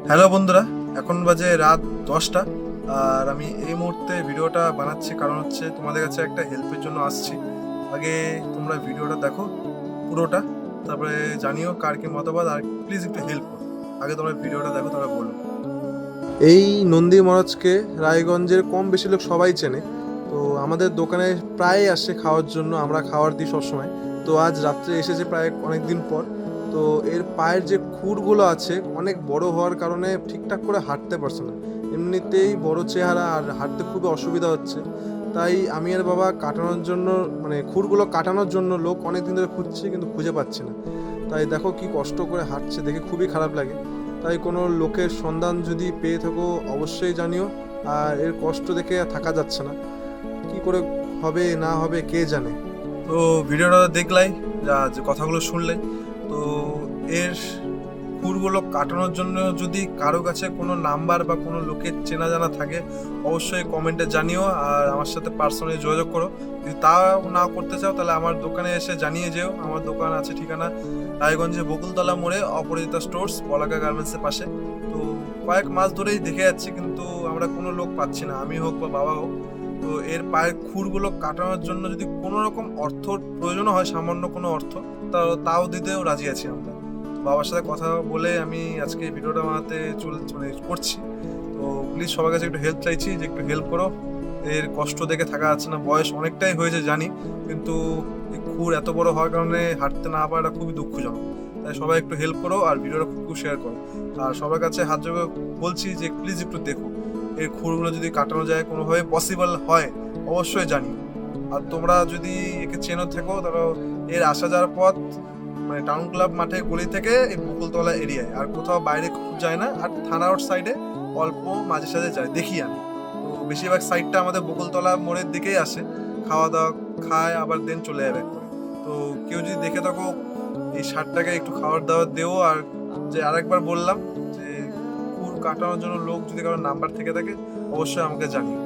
Hello বন্ধুরা, এখন বাজে রাত 10টা। আর আমি এই মুহূর্তে ভিডিওটা বানাচ্ছি কারণ হচ্ছে তোমাদের কাছে একটা হেল্পের জন্য আসছি। আগে তোমরা ভিডিওটা দেখো পুরোটা, তারপরে জানিও কার কি মতামত, আর প্লিজ একটু হেল্প করো। আগে তোমরা ভিডিওটা দেখো, তারপরে বলো। এই নন্দী মহারাজকে রায়গঞ্জের কম বেশি লোক সবাই চেনে। তো আমাদের দোকানে প্রায় আসে খাওয়ার জন্য, আমরা খাওয়ার দিই সবসময়। তো আজ রাত্রে এসেছে প্রায় অনেক দিন পর। তো এর পায়ের যে খুরগুলো আছে অনেক বড় হওয়ার কারণে ঠিকঠাক করে হাঁটতে পারছে না। এমনিতেই বড় চেহারা, আর হাঁটতে খুবই অসুবিধা হচ্ছে। তাই আমি আর বাবা কাটানোর জন্য, মানে খুরগুলো কাটানোর জন্য লোক অনেক দিন ধরে খুঁজছি, কিন্তু খুঁজে পাচ্ছি না। তাই দেখো কি কষ্ট করে হাঁটছে, দেখে খুবই খারাপ লাগে। তাই কোনো লোকের সন্ধান যদি পেয়ে থাকো অবশ্যই জানিও। আর এর কষ্ট দেখে আর থাকা যাচ্ছে না, কি করে হবে না হবে কে জানে। তো ভিডিওটা দেখলাই, যা যে কথাগুলো শুনলে, তো এর খুরগুলো কাটানোর জন্য যদি কারো কাছে কোনো নাম্বার বা কোনো লোকের চেনা জানা থাকে অবশ্যই কমেন্টে জানিও, আর আমার সাথে পার্সোনালি যোগাযোগ করো। যদি তাও না করতে চাও তাহলে আমার দোকানে এসে জানিয়ে যেও। আমার দোকান আছে ঠিকানা রায়গঞ্জে বকুলতলা মোড়ে, অপরাজিতা স্টোর্স, পলাকা গার্মেন্টসের পাশে। তো কয়েক মাস ধরেই দেখে যাচ্ছি, কিন্তু আমরা কোনো লোক পাচ্ছি না, আমি হোক বা বাবা হোক। তো এর পায়ের খুরগুলো কাটানোর জন্য যদি কোনো রকম অর্থ প্রয়োজন হয়, সামান্য কোনো অর্থ, তাও দিতেও রাজি আছি আমরা। বাবার সাথে কথা বলে আমি আজকে এই ভিডিওটা বানাতে করছি। তো প্লিজ সবার কাছে একটু হেল্প চাইছি, যে একটু হেল্প করো। এর কষ্ট দেখে থাকা যাচ্ছে না, বয়স অনেকটাই হয়েছে জানি, কিন্তু এই খুর এত বড় হওয়ার কারণে হাঁটতে না পারাটা খুবই দুঃখজনক। তাই সবাই একটু হেল্প করো আর ভিডিওটা খুব শেয়ার করো। আর সবার কাছে হাত জোড়ে বলছি যে প্লিজ একটু দেখো, এই খুরগুলো যদি কাটানো যায়, কোনোভাবে পসিবল হয় অবশ্যই জানিও। আর তোমরা যদি একে চেনো থাকো, তাহলে এর আসা যাওয়ার পথ মানে টাউন ক্লাব মাঠে গলি থেকে এই বকুলতলা এরিয়ায়, আর কোথাও বাইরে খুব যায় না। আর থানা রোড সাইডে অল্প মাঝে সাঝে যায় দেখি আমি। তো বেশিরভাগ সাইডটা আমাদের বকুলতলা মোড়ের দিকেই আসে, খাওয়া দাওয়া খায় আবার দেন চলে যাবে করে। তো কেউ যদি দেখে থাকো এই শার্টটাকে একটু খাবার দাবার দেও। আর যে আরেকবার বললাম যে খুর কাটানোর জন্য লোক যদি কারোর নাম্বার থেকে থাকে অবশ্যই আমাকে জানিও।